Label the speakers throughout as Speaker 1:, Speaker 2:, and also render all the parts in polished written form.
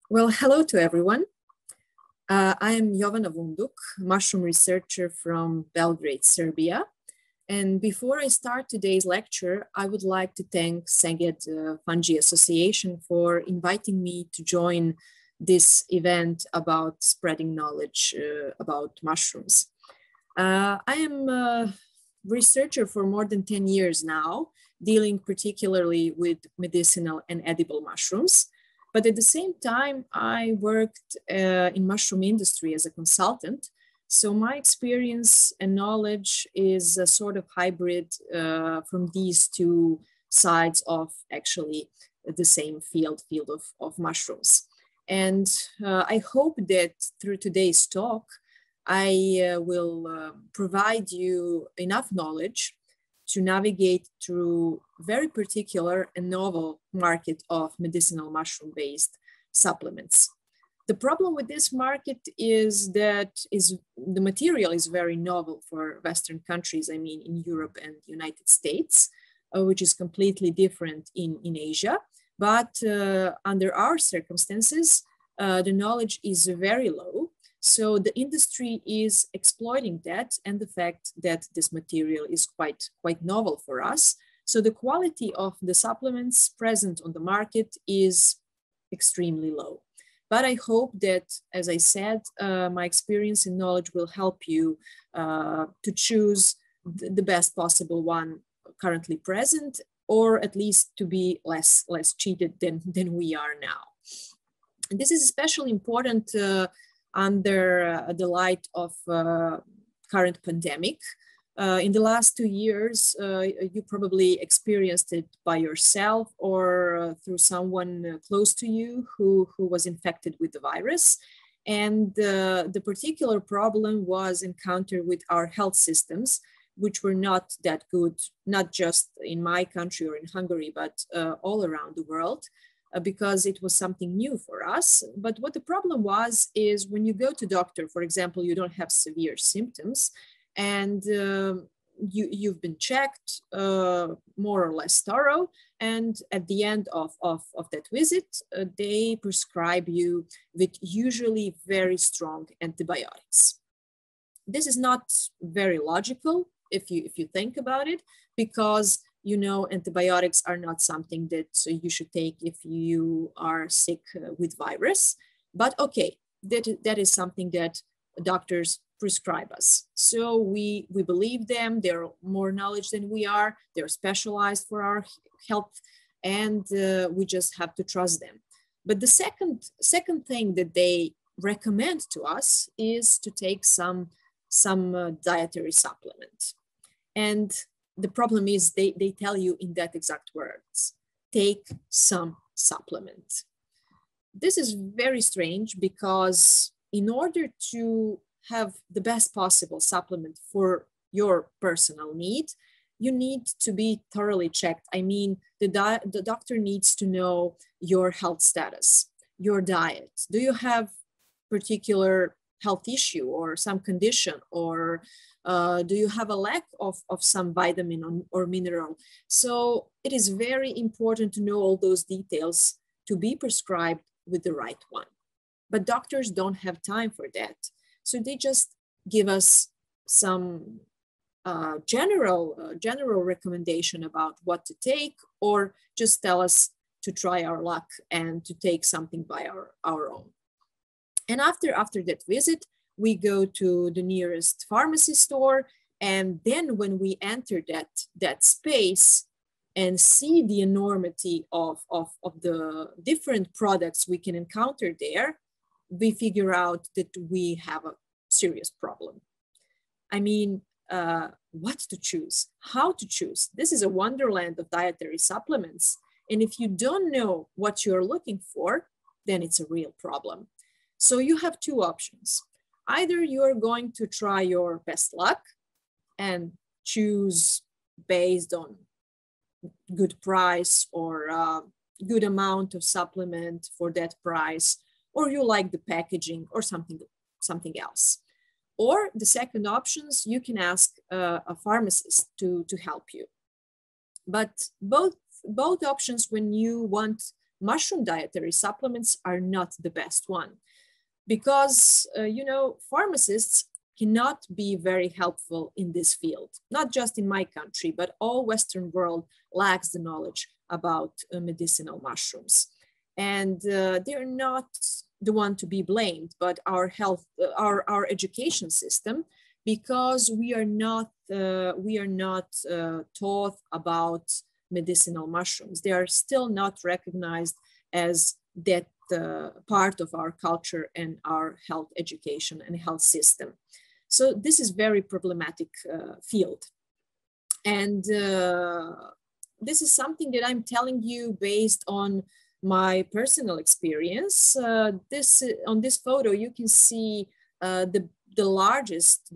Speaker 1: Well, hello to everyone. I am Jovana Vunduk, mushroom researcher from Belgrade, Serbia. And before I start today's lecture, I would like to thank Szeged Fungus Association for inviting me to join this event about spreading knowledge about mushrooms. I am a researcher for more than 10 years now, dealing particularly with medicinal and edible mushrooms. But at the same time, I worked in mushroom industry as a consultant. So my experience and knowledge is a sort of hybrid from these two sides of actually the same field of mushrooms. And I hope that through today's talk, I will provide you enough knowledge to navigate through very particular and novel market of medicinal mushroom-based supplements. The problem with this market is that the material is very novel for Western countries, I mean in Europe and the United States, which is completely different in Asia. But under our circumstances, the knowledge is very low. So the industry is exploiting that and the fact that this material is quite novel for us. So the quality of the supplements present on the market is extremely low. But I hope that, as I said, my experience and knowledge will help you to choose the best possible one currently present, or at least to be less cheated than we are now. And this is especially important under the light of current pandemic. In the last 2 years, you probably experienced it by yourself or through someone close to you who was infected with the virus. And the particular problem was encountered with our health systems, which were not that good, not just in my country or in Hungary, but all around the world. Because it was something new for us. But what the problem was is when you go to doctor, for example, you don't have severe symptoms and you've been checked more or less thorough. And at the end of that visit, they prescribe you with usually very strong antibiotics. This is not very logical if you think about it, because you know, antibiotics are not something that you should take if you are sick with virus. But okay, that is something that doctors prescribe us. So we believe them, they're more knowledge than we are, they're specialized for our health, and we just have to trust them. But the second thing that they recommend to us is to take some dietary supplement. And the problem is they tell you in that exact words, take some supplement. This is very strange because in order to have the best possible supplement for your personal need, you need to be thoroughly checked. I mean, the doctor needs to know your health status, your diet. Do you have particular health issue or some condition, or do you have a lack of some vitamin or mineral? So it is very important to know all those details to be prescribed with the right one. But doctors don't have time for that. So they just give us some general recommendation about what to take, or just tell us to try our luck and to take something by our own. And after that visit, we go to the nearest pharmacy store. And then when we enter that space and see the enormity of the different products we can encounter there, we figure out that we have a serious problem. I mean, what to choose, how to choose. This is a wonderland of dietary supplements. And if you don't know what you're looking for, then it's a real problem. So you have two options. Either you're going to try your best luck and choose based on good price or good amount of supplement for that price, or you like the packaging or something else. Or the second options, you can ask a pharmacist to help you. But both options, when you want mushroom dietary supplements are not the best one because, you know, pharmacists cannot be very helpful in this field, not just in my country, but all Western world lacks the knowledge about medicinal mushrooms. And they're not the one to be blamed, but our health, our education system, because we are not taught about medicinal mushrooms. They are still not recognized as that part of our culture and our health education and health system. So this is very problematic field. And this is something that I'm telling you based on my personal experience. On this photo, you can see the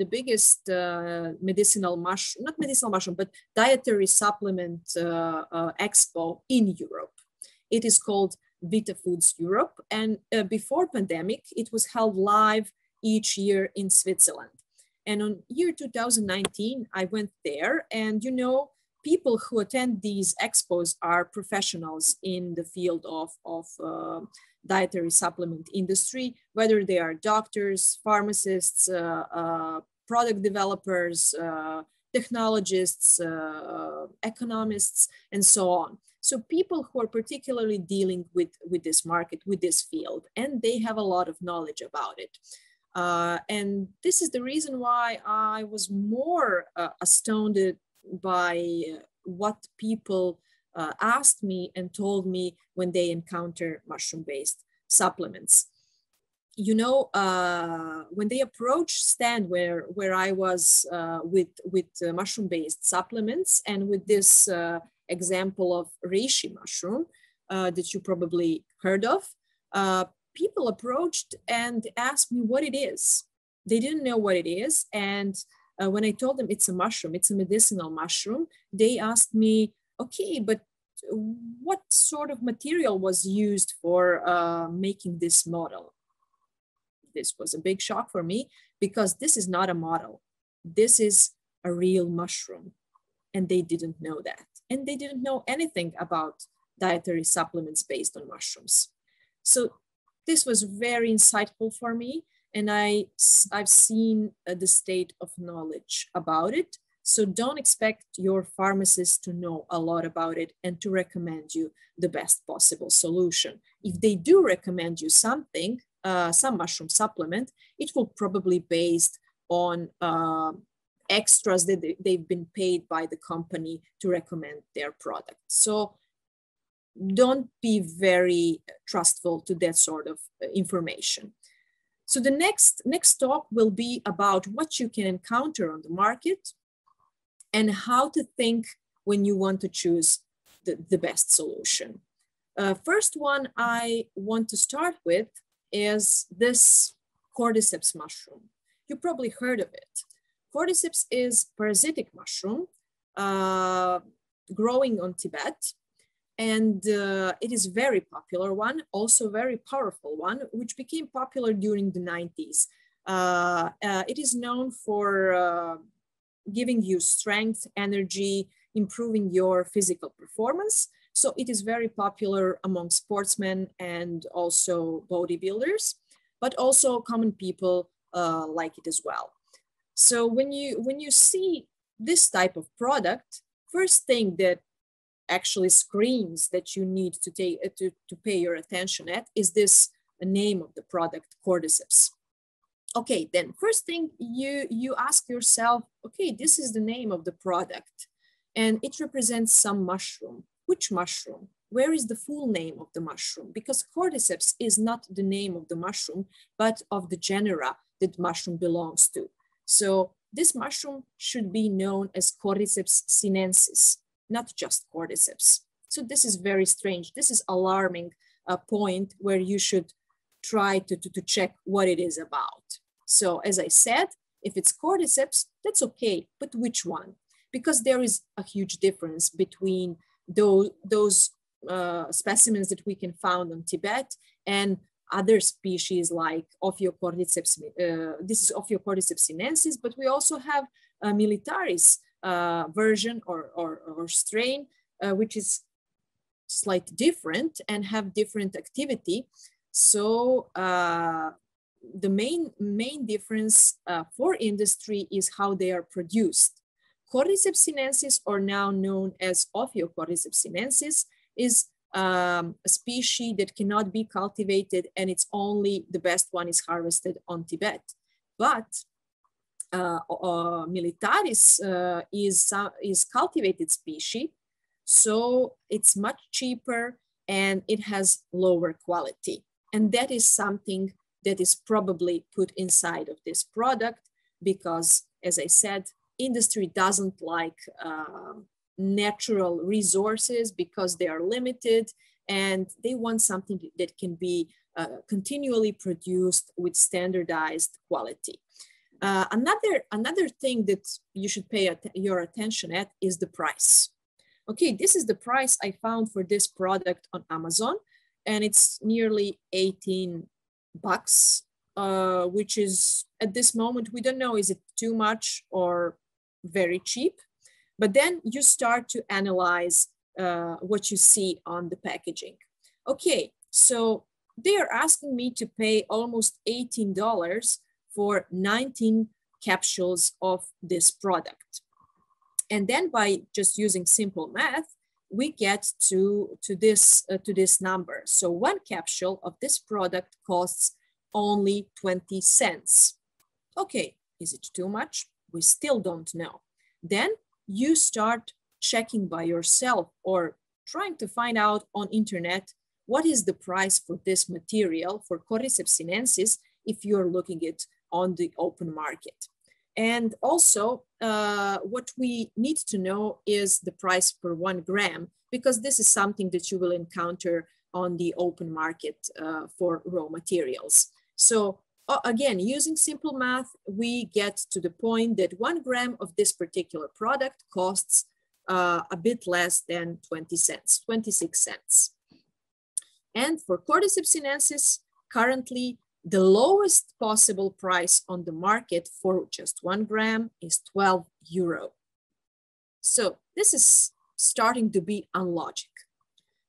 Speaker 1: biggest medicinal mushroom, not medicinal mushroom, but dietary supplement expo in Europe. It is called Vita Foods Europe. And before pandemic, it was held live each year in Switzerland. And on year 2019, I went there, and you know, people who attend these expos are professionals in the field of dietary supplement industry, whether they are doctors, pharmacists, product developers, technologists, economists, and so on. So people who are particularly dealing with this market, with this field, and they have a lot of knowledge about it. And this is the reason why I was more astounded by what people asked me and told me when they encounter mushroom-based supplements. You know, when they approached stand where I was with mushroom-based supplements and with this example of reishi mushroom that you probably heard of, people approached and asked me what it is. They didn't know what it is. And when I told them it's a mushroom, it's a medicinal mushroom, they asked me, okay, but what sort of material was used for making this model? This was a big shock for me because this is not a model. This is a real mushroom. And they didn't know that. And they didn't know anything about dietary supplements based on mushrooms. So this was very insightful for me. And I've seen the state of knowledge about it. So don't expect your pharmacist to know a lot about it and to recommend you the best possible solution. If they do recommend you something, some mushroom supplement, it will probably be based on extras that they've been paid by the company to recommend their product. So don't be very trustful to that sort of information. So the next talk will be about what you can encounter on the market and how to think when you want to choose the best solution. First one I want to start with is this cordyceps mushroom. You probably heard of it. Cordyceps is parasitic mushroom growing on Tibet. And it is very popular one, also very powerful one, which became popular during the 90s. It is known for giving you strength, energy, improving your physical performance. So it is very popular among sportsmen and also bodybuilders, but also common people like it as well. So when you see this type of product, first thing that actually screams that you need to pay your attention at is this name of the product, cordyceps. Okay, then first thing you ask yourself, okay, this is the name of the product and it represents some mushroom. Which mushroom? Where is the full name of the mushroom? Because cordyceps is not the name of the mushroom, but of the genera that mushroom belongs to. So this mushroom should be known as Cordyceps sinensis, not just cordyceps. So this is very strange. This is alarming point where you should try to check what it is about. So as I said, if it's cordyceps, that's okay, but which one? Because there is a huge difference between those specimens that we can find on Tibet and other species like Ophiocordyceps, this is Ophiocordyceps sinensis, but we also have militaris version or strain, which is slightly different and have different activity. So the main difference for industry is how they are produced. Cordyceps sinensis, or now known as Ophiocordyceps sinensis, is a species that cannot be cultivated, and it's only the best one is harvested on Tibet. But militaris is cultivated species, so it's much cheaper and it has lower quality. And that is something that is probably put inside of this product because, as I said, industry doesn't like natural resources because they are limited, and they want something that can be continually produced with standardized quality. Another thing that you should pay your attention at is the price. Okay, this is the price I found for this product on Amazon, and it's nearly $18, which is at this moment, we don't know, is it too much or very cheap? But then you start to analyze what you see on the packaging. Okay, so they are asking me to pay almost $18 for 19 capsules of this product. And then by just using simple math, we get to this number. So one capsule of this product costs only 20 cents. Okay, is it too much? We still don't know. Then you start checking by yourself or trying to find out on internet what is the price for this material for Cordyceps sinensis if you're looking at on the open market. And also what we need to know is the price per 1 gram, because this is something that you will encounter on the open market for raw materials. So again, using simple math, we get to the point that 1 gram of this particular product costs a bit less than 20 cents, 26 cents. And for Cordyceps sinensis, currently the lowest possible price on the market for just 1 gram is 12 euro. So this is starting to be unlogical,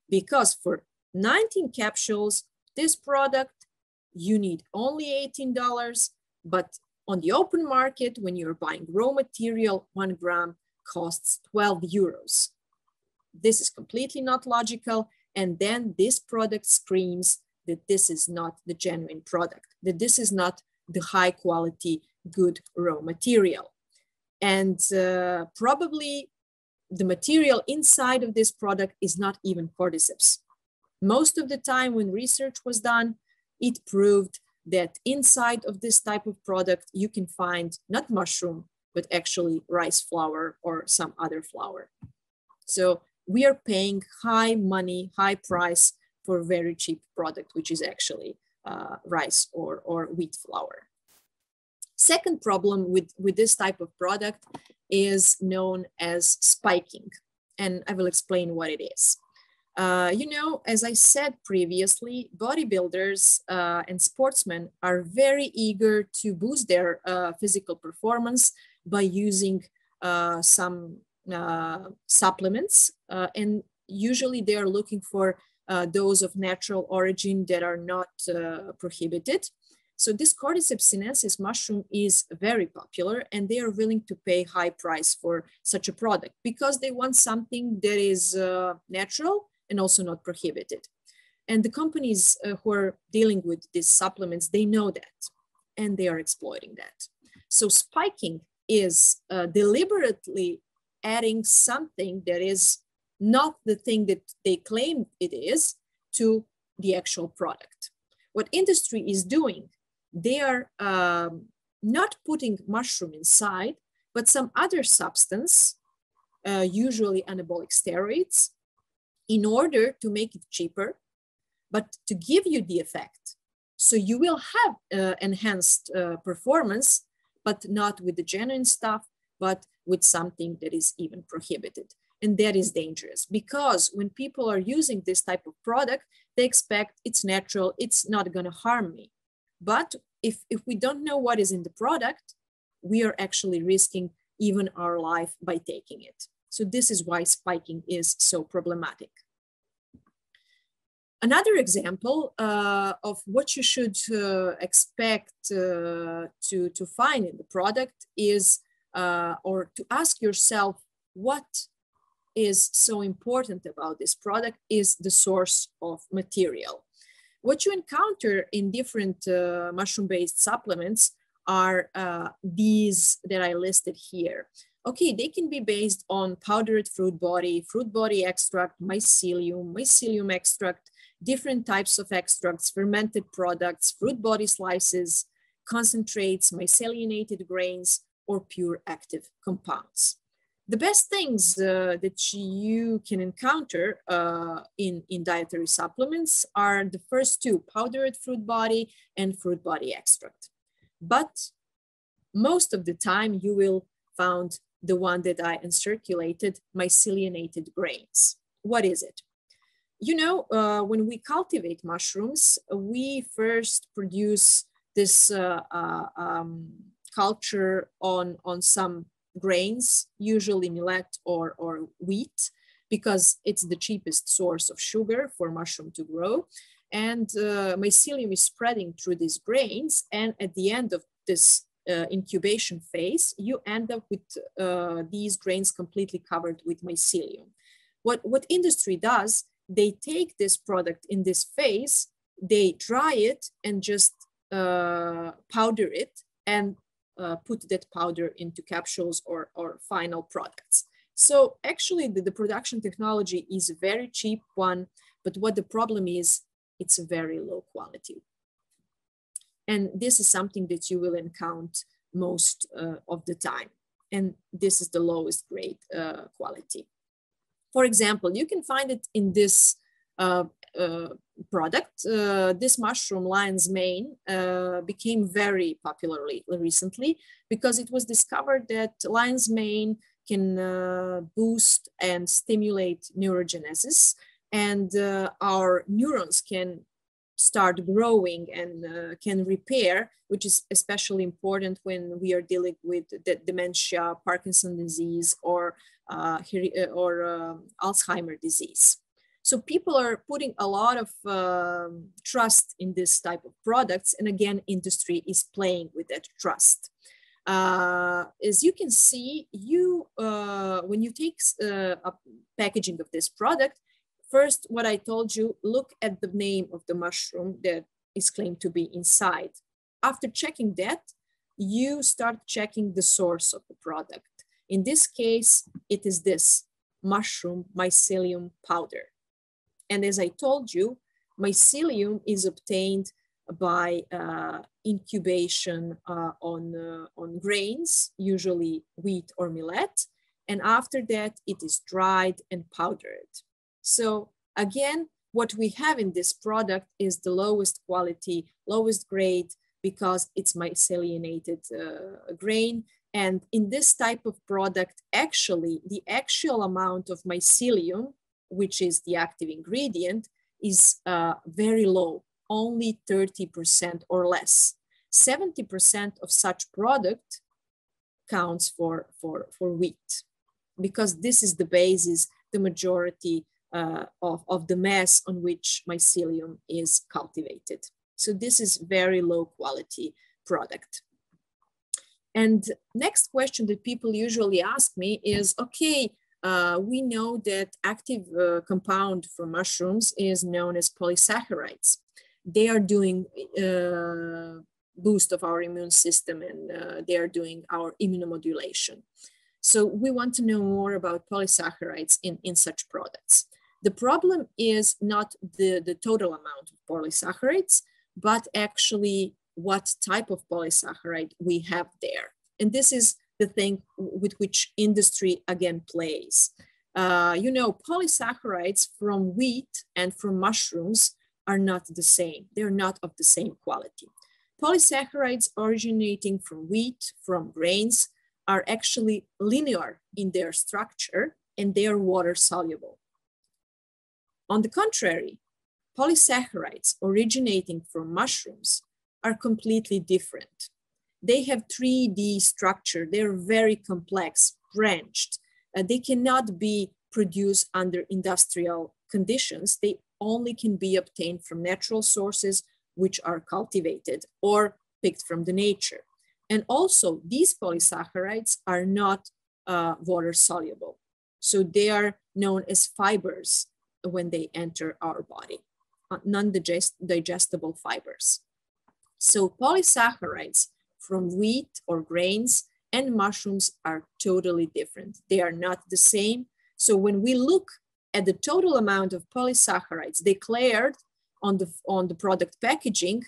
Speaker 1: because for 19 capsules, this product, you need only $18, but on the open market, when you're buying raw material, 1 gram costs 12 euros. This is completely not logical. And then this product screams that this is not the genuine product, that this is not the high quality, good raw material. And probably the material inside of this product is not even cordyceps. Most of the time when research was done, it proved that inside of this type of product, you can find not mushroom, but actually rice flour or some other flour. So we are paying high money, high price for a very cheap product, which is actually rice or wheat flour. Second problem with this type of product is known as spiking. And I will explain what it is. You know, as I said previously, bodybuilders and sportsmen are very eager to boost their physical performance by using some supplements. And usually they are looking for those of natural origin that are not prohibited. So this Cordyceps sinensis mushroom is very popular, and they are willing to pay high price for such a product because they want something that is natural and also not prohibited. And the companies who are dealing with these supplements, they know that, and they are exploiting that. So spiking is deliberately adding something that is not the thing that they claim it is to the actual product. What industry is doing, they are not putting mushroom inside, but some other substance, usually anabolic steroids, in order to make it cheaper, but to give you the effect. So you will have enhanced performance, but not with the genuine stuff, but with something that is even prohibited. And that is dangerous because when people are using this type of product, they expect it's natural, it's not going to harm me. But if we don't know what is in the product, we are actually risking even our life by taking it. So this is why spiking is so problematic. Another example of what you should expect to find in the product is, or to ask yourself, what is so important about this product is the source of material. What you encounter in different mushroom-based supplements are these that I listed here. Okay, they can be based on powdered fruit body extract, mycelium extract, different types of extracts, fermented products, fruit body slices, concentrates, mycelinated grains, or pure active compounds. The best things that you can encounter in dietary supplements are the first two, powdered fruit body and fruit body extract. But most of the time you will find the one that I encirculated, mycelinated grains. What is it? You know, when we cultivate mushrooms, we first produce this culture on some grains, usually millet or wheat, because it's the cheapest source of sugar for mushroom to grow. And mycelium is spreading through these grains. And at the end of this incubation phase, you end up with these grains completely covered with mycelium. What industry does, they take this product in this phase, they dry it and just powder it and put that powder into capsules or final products. So actually the production technology is a very cheap one, but what the problem is, it's a very low quality. And this is something that you will encounter most of the time. And this is the lowest grade quality. For example, you can find it in this product. This mushroom, lion's mane, became very popular recently because it was discovered that lion's mane can boost and stimulate neurogenesis, and our neurons can start growing and can repair, which is especially important when we are dealing with dementia, Parkinson's disease, or Alzheimer's disease. So people are putting a lot of trust in this type of products. And again, industry is playing with that trust. As you can see, when you take a packaging of this product, first, what I told you, look at the name of the mushroom that is claimed to be inside. After checking that, you start checking the source of the product. In this case, it is this mushroom mycelium powder. And as I told you, mycelium is obtained by incubation on grains, usually wheat or millet. And after that, it is dried and powdered. So again, what we have in this product is the lowest quality, lowest grade, because it's mycelinated grain. And in this type of product, actually, the actual amount of mycelium, which is the active ingredient, is very low, only 30% or less. 70% of such product counts for wheat, because this is the basis, the majority of the mass on which mycelium is cultivated. So this is very low quality product. And next question that people usually ask me is, okay, we know that active compound from mushrooms is known as polysaccharides. They are doing boost of our immune system, and they are doing our immunomodulation. So we want to know more about polysaccharides in such products. The problem is not the total amount of polysaccharides, but actually what type of polysaccharide we have there. And this is the thing with which industry again plays. You know, polysaccharides from wheat and from mushrooms are not the same. They're not of the same quality. Polysaccharides originating from wheat, from grains, are actually linear in their structure, and they are water soluble. On the contrary, polysaccharides originating from mushrooms are completely different. They have 3D structure. They're very complex, branched. They cannot be produced under industrial conditions. They only can be obtained from natural sources which are cultivated or picked from the nature. And also these polysaccharides are not water soluble. So they are known as fibers when they enter our body, non-digestible fibers. So polysaccharides from wheat or grains and mushrooms are totally different. They are not the same. So when we look at the total amount of polysaccharides declared on the product packaging,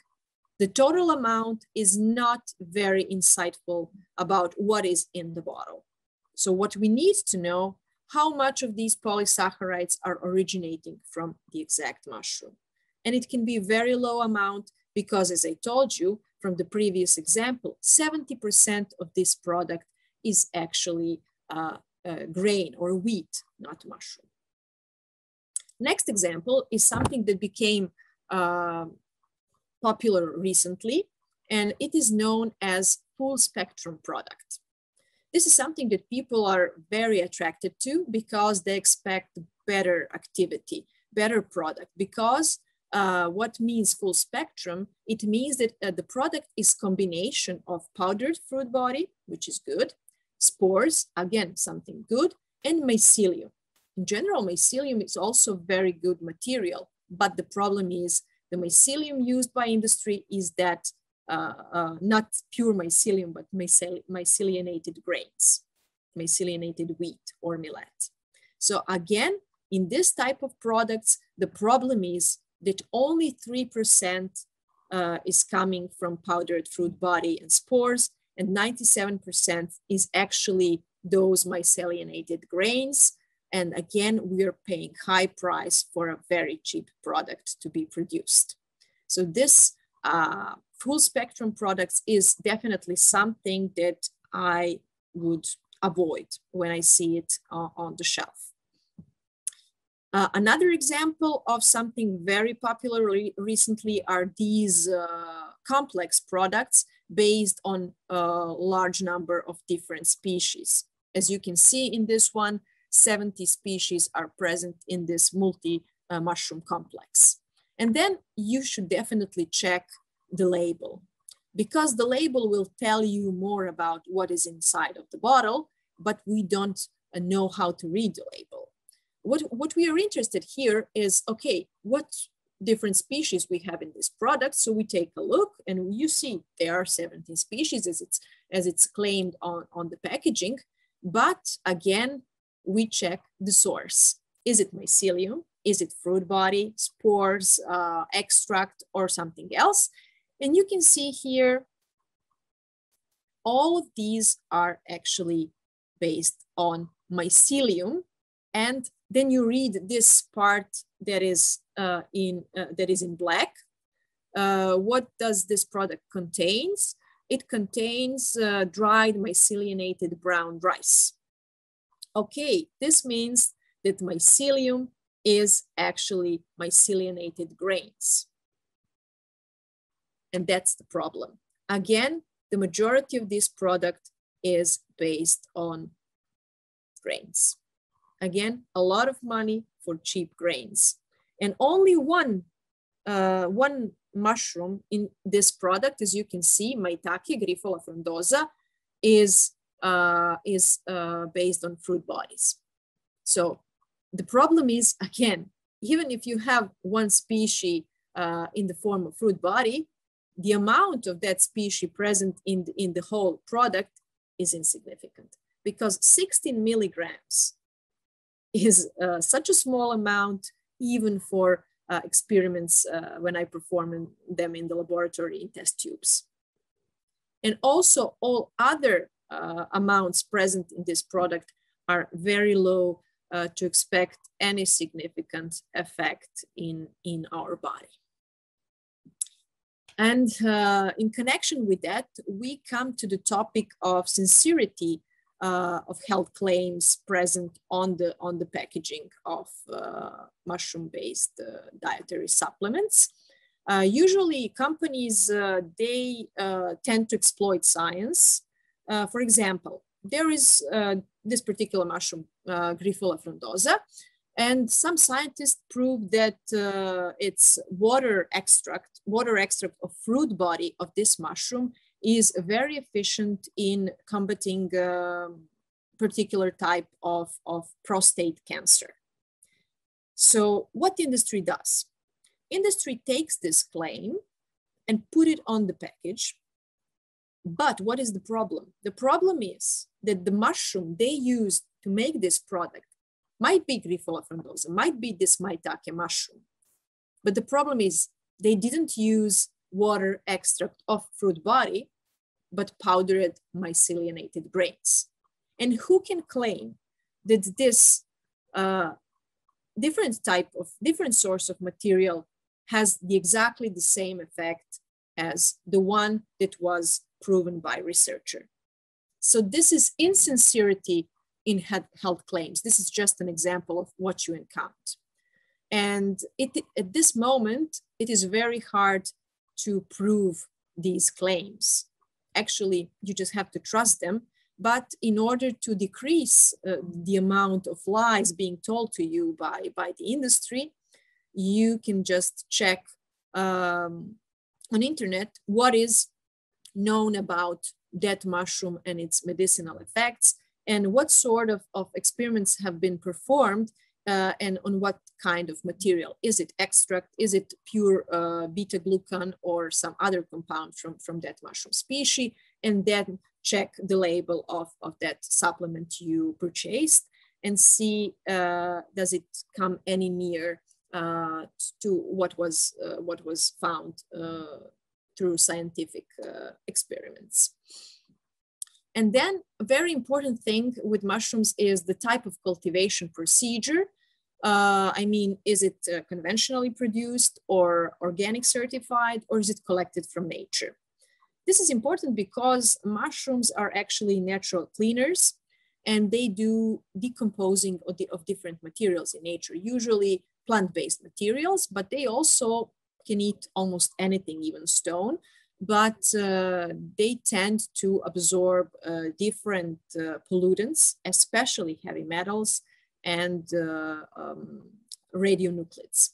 Speaker 1: the total amount is not very insightful about what is in the bottle. So what we need to know, how much of these polysaccharides are originating from the exact mushroom. And it can be a very low amount because, as I told you from the previous example, 70% of this product is actually grain or wheat, not mushroom. Next example is something that became popular recently, and it is known as full spectrum product. This is something that people are very attracted to because they expect better activity, better product, because what means full spectrum? It means that the product is combination of powdered fruit body, which is good, spores, again, something good, and mycelium. In general, mycelium is also very good material, but the problem is the mycelium used by industry is that not pure mycelium, but mycelinated grains, mycelinated wheat or millet. So again, in this type of products, the problem is that only 3% is coming from powdered fruit body and spores, and 97% is actually those mycelinated grains. And again, we are paying high price for a very cheap product to be produced. So this full spectrum products is definitely something that I would avoid when I see it on the shelf. Another example of something very popular recently are these complex products based on a large number of different species. As you can see in this one, 70 species are present in this multi-mushroom complex. And then you should definitely check the label, because the label will tell you more about what is inside of the bottle, but we don't know how to read the label. What we are interested here is, okay, what different species we have in this product. So we take a look and you see there are 17 species as it's claimed on the packaging. But again, we check the source. Is it mycelium? Is it fruit body, spores, extract, or something else? And you can see here, all of these are actually based on mycelium. And then you read this part that is in black. What does this product contains? It contains dried mycelinated brown rice. Okay, this means that mycelium is actually mycelinated grains. And that's the problem. Again, the majority of this product is based on grains. Again, a lot of money for cheap grains. And only one mushroom in this product, as you can see, Maitake Grifola frondosa, is based on fruit bodies. So the problem is, again, even if you have one species in the form of fruit body, the amount of that species present in the whole product is insignificant, because 16 milligrams is such a small amount, even for experiments when I perform them in the laboratory in test tubes. And also all other amounts present in this product are very low to expect any significant effect in our body. And in connection with that, we come to the topic of sincerity of health claims present on the packaging of mushroom-based dietary supplements. Usually companies, they tend to exploit science. For example, there is this particular mushroom, Grifola frondosa. And some scientists proved that its water extract of fruit body of this mushroom is very efficient in combating particular type of prostate cancer. So what industry does? Industry takes this claim and put it on the package. But what is the problem? The problem is that the mushroom they used to make this product might be Grifola frondosa, might be this maitake mushroom. But the problem is they didn't use water extract of fruit body, but powdered myceliated grains. And who can claim that this different source of material has exactly the same effect as the one that was proven by researcher? So this is insincerity in health claims. This is just an example of what you encounter. And at this moment, it is very hard to prove these claims. Actually, you just have to trust them. But in order to decrease the amount of lies being told to you by the industry, you can just check on internet what is known about that mushroom and its medicinal effects, and what sort of experiments have been performed and on what kind of material. Is it extract? Is it pure beta-glucan or some other compound from that mushroom species? And then check the label of that supplement you purchased and see does it come any near to what was found through scientific experiments. And then a very important thing with mushrooms is the type of cultivation procedure. I mean, is it conventionally produced or organic certified, or is it collected from nature? This is important because mushrooms are actually natural cleaners and they do decomposing of different materials in nature, usually plant-based materials, but they also can eat almost anything, even stone. But they tend to absorb different pollutants, especially heavy metals and radionuclides.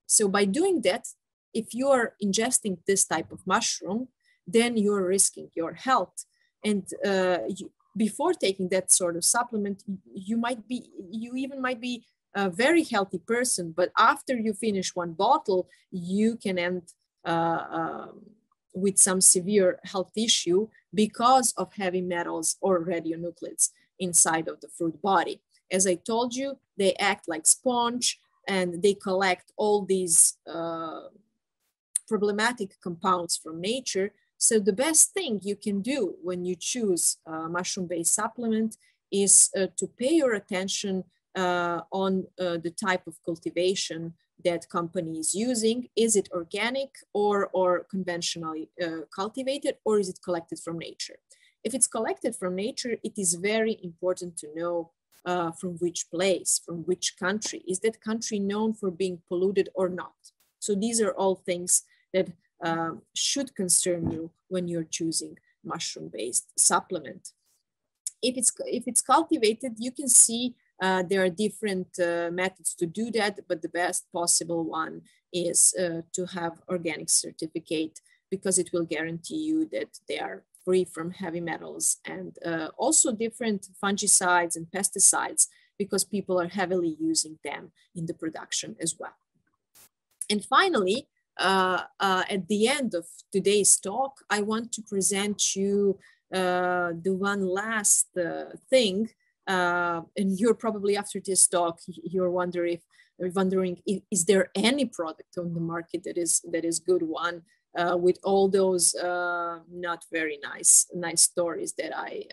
Speaker 1: So by doing that, if you are ingesting this type of mushroom, then you're risking your health. And before taking that sort of supplement, you even might be a very healthy person, but after you finish one bottle, you can end with some severe health issue because of heavy metals or radionuclides inside of the fruit body. As I told you, they act like sponge and they collect all these problematic compounds from nature. So the best thing you can do when you choose a mushroom-based supplement is to pay your attention on the type of cultivation that company is using. Is it organic or conventionally cultivated, or is it collected from nature? If it's collected from nature, it is very important to know from which place, from which country. Is that country known for being polluted or not? So these are all things that should concern you when you're choosing mushroom-based supplement. If it's cultivated, you can see there are different methods to do that, but the best possible one is to have organic certificate, because it will guarantee you that they are free from heavy metals and also different fungicides and pesticides, because people are heavily using them in the production as well. And finally, at the end of today's talk, I want to present you the one last thing. And you're probably, after this talk, you're wondering if is there any product on the market that is good one, with all those not very nice stories that I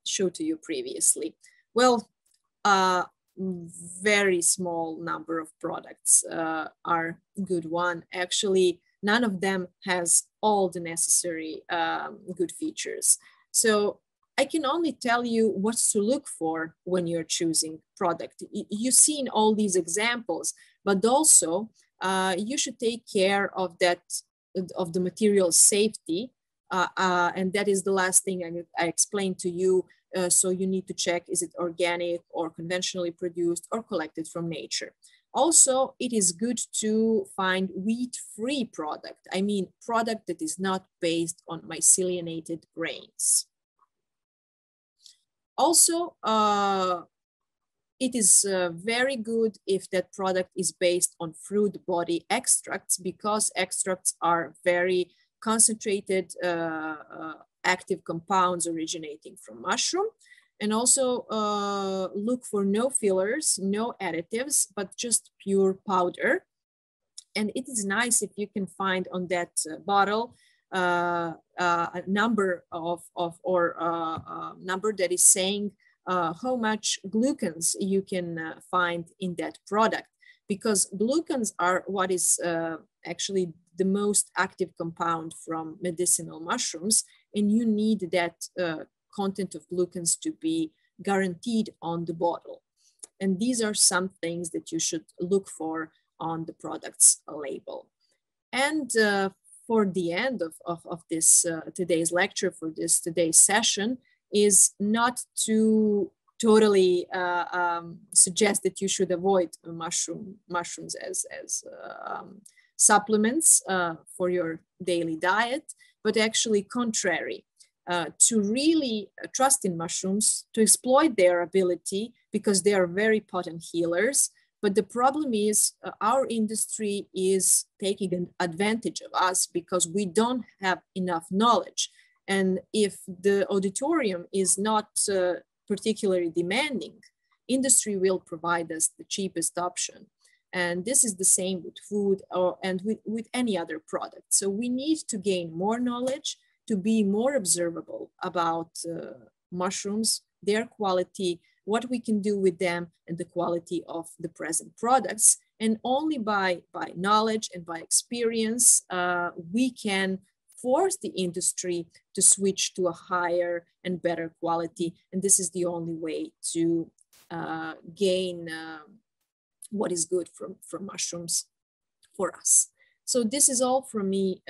Speaker 1: showed to you previously. Well, very small number of products are good one. Actually, none of them has all the necessary good features. So I can only tell you what to look for when you're choosing product. You've seen all these examples, but also you should take care of the material safety. And that is the last thing I explained to you. So you need to check, is it organic or conventionally produced or collected from nature? Also, it is good to find wheat-free product. I mean, product that is not based on myceliated grains. Also, it is very good if that product is based on fruit body extracts, because extracts are very concentrated active compounds originating from mushroom. And also look for no fillers, no additives, but just pure powder. And it is nice if you can find on that bottle a number number that is saying how much glucans you can find in that product, because glucans are what is actually the most active compound from medicinal mushrooms, and you need that content of glucans to be guaranteed on the bottle. And these are some things that you should look for on the product's label. And for the end of this today's lecture, for this today's session, is not to totally suggest that you should avoid mushrooms as supplements for your daily diet, but actually contrary. To really trust in mushrooms, to exploit their ability, because they are very potent healers. But the problem is our industry is taking an advantage of us because we don't have enough knowledge. And if the auditorium is not particularly demanding, industry will provide us the cheapest option. And this is the same with food and with any other product. So we need to gain more knowledge, to be more observable about mushrooms, their quality, what we can do with them, and the quality of the present products. And only by knowledge and by experience, we can force the industry to switch to a higher and better quality. And this is the only way to gain what is good from mushrooms for us. So this is all from me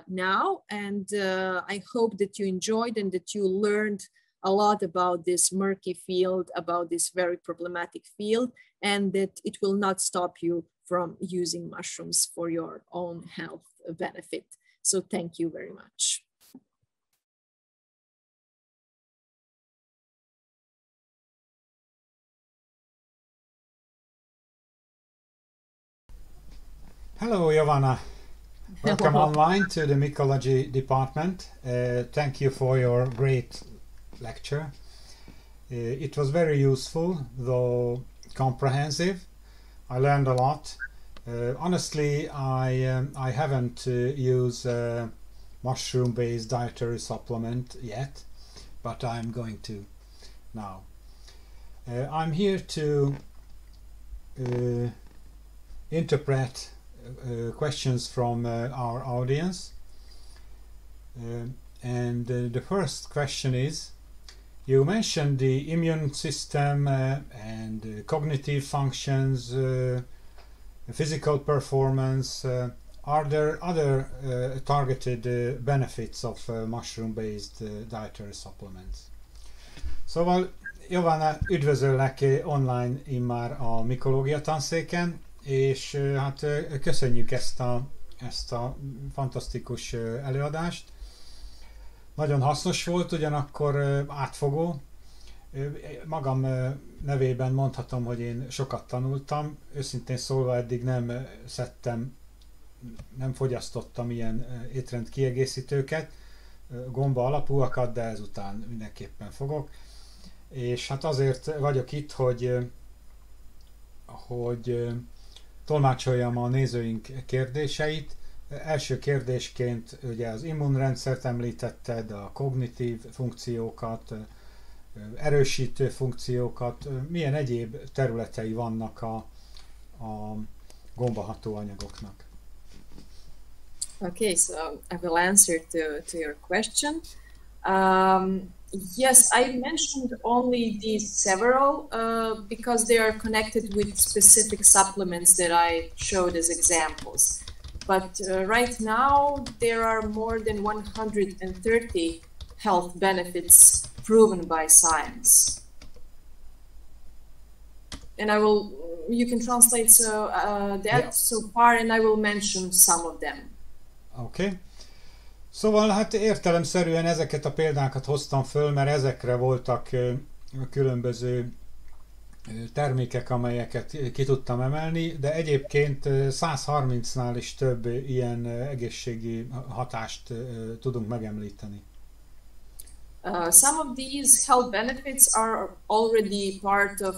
Speaker 1: now, and I hope that you enjoyed and that you learned a lot about this murky field, about this very problematic field, and that it will not stop you from using mushrooms for your own health benefit. So thank you very much.
Speaker 2: Hello, Jovana. Welcome online to the Mycology Department. Thank you for your great lecture. It was very useful, though comprehensive. I learned a lot. Honestly, I haven't used a mushroom-based dietary supplement yet, but I'm going to now. I'm here to interpret questions from our audience, and the first question is, you mentioned the immune system and cognitive functions, physical performance. Are there other targeted benefits of mushroom-based dietary supplements? Szóval, Jovana, üdvözöllek online immár a Mikológia Tanszéken, és hát köszönjük ezt a fantasztikus előadást. Nagyon hasznos volt, ugyanakkor átfogó. Magam nevében mondhatom, hogy én sokat tanultam. Őszintén szólva eddig nem fogyasztottam ilyen étrendkiegészítőket, gomba alapúakat, de ezután mindenképpen fogok. És hát azért vagyok itt, hogy tolmácsoljam a nézőink kérdéseit. Első kérdésként ugye az immunrendszert említetted, a kognitív funkciókat, erősítő funkciókat, milyen egyéb területei vannak a gombaható anyagoknak?
Speaker 1: Okay, so I will answer to your question. Yes, I mentioned only these several because they are connected with specific supplements that I showed as examples. But right now, there are more than 130 health benefits proven by science. And you can translate that so far, and I will mention some of them.
Speaker 2: Okay. Szóval hát értelemszerűen ezeket a példákat hoztam föl, mert ezekre voltak különböző termékek, amelyeket ki tudtam emelni, de egyébként 130-nál is több ilyen egészségi hatást tudunk megemlíteni.
Speaker 1: Some of these health benefits are already part of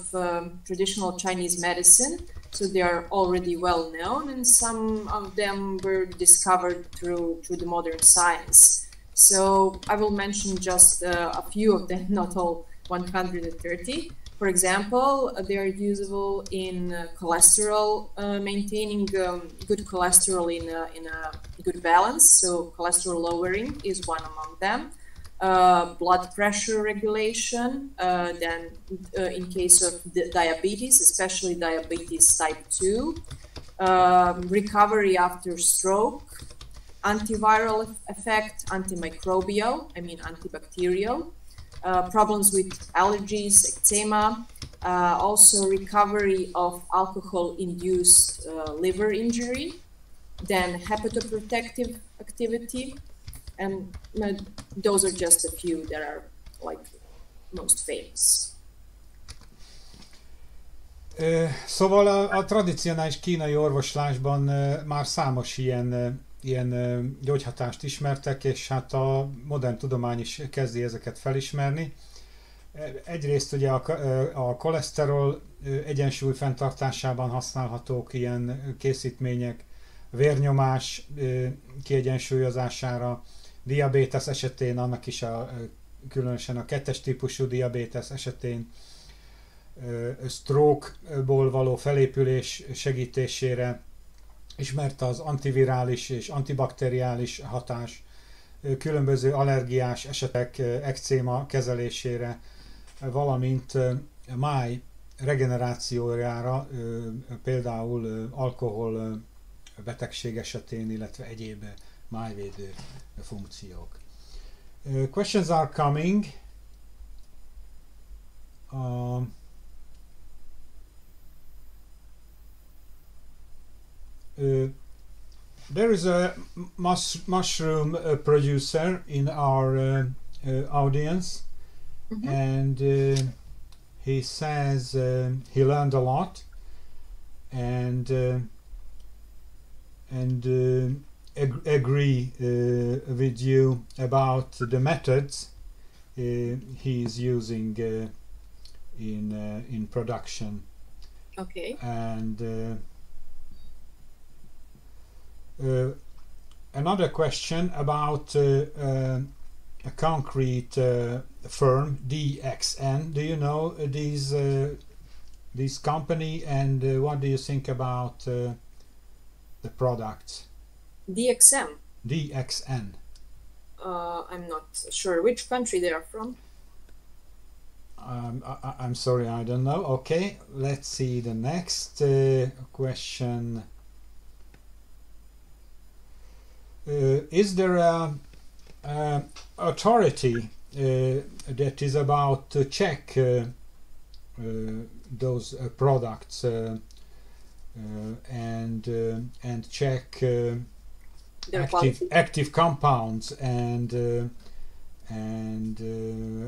Speaker 1: traditional Chinese medicine, so they are already well known, and some of them were discovered through the modern science. So I will mention just a few of them, not all 130. For example, they are usable in cholesterol, maintaining good cholesterol in a good balance. So cholesterol lowering is one among them. Blood pressure regulation, then in case of diabetes, especially diabetes type 2, recovery after stroke, antiviral effect, antimicrobial, I mean antibacterial, problems with allergies, eczema, also recovery of alcohol-induced liver injury, then hepatoprotective activity, and those are just a few that are like most famous.
Speaker 2: Szóval a tradicionális kínai orvoslásban már számos ilyen gyógyhatást ismertek, és hát a modern tudomány is kezdi ezeket felismerni. Egyrészt ugye a koleszterol egyensúly fenntartásában használhatók ilyen készítmények, vérnyomás kiegyensúlyozására, diabétesz esetén, annak is különösen a 2-es típusú diabétesz esetén, stroke-ból való felépülés segítésére, ismert az antivirális és antibakteriális hatás, különböző allergiás esetek, ekcéma kezelésére, valamint máj regenerációjára, például alkohol betegség esetén, illetve egyéb májvédő funkciók. Questions are coming. There is a mushroom producer in our audience, and he says he learned a lot, and agree with you about the methods he is using in production.
Speaker 1: Okay.
Speaker 2: And another question about a concrete firm, DXN. Do you know this company, and what do you think about the products?
Speaker 1: DXM.
Speaker 2: DXN.
Speaker 1: I'm not sure which country they are from.
Speaker 2: I'm sorry, I don't know. Okay, let's see the next question. Is there a authority that is about to check those products and check active compounds and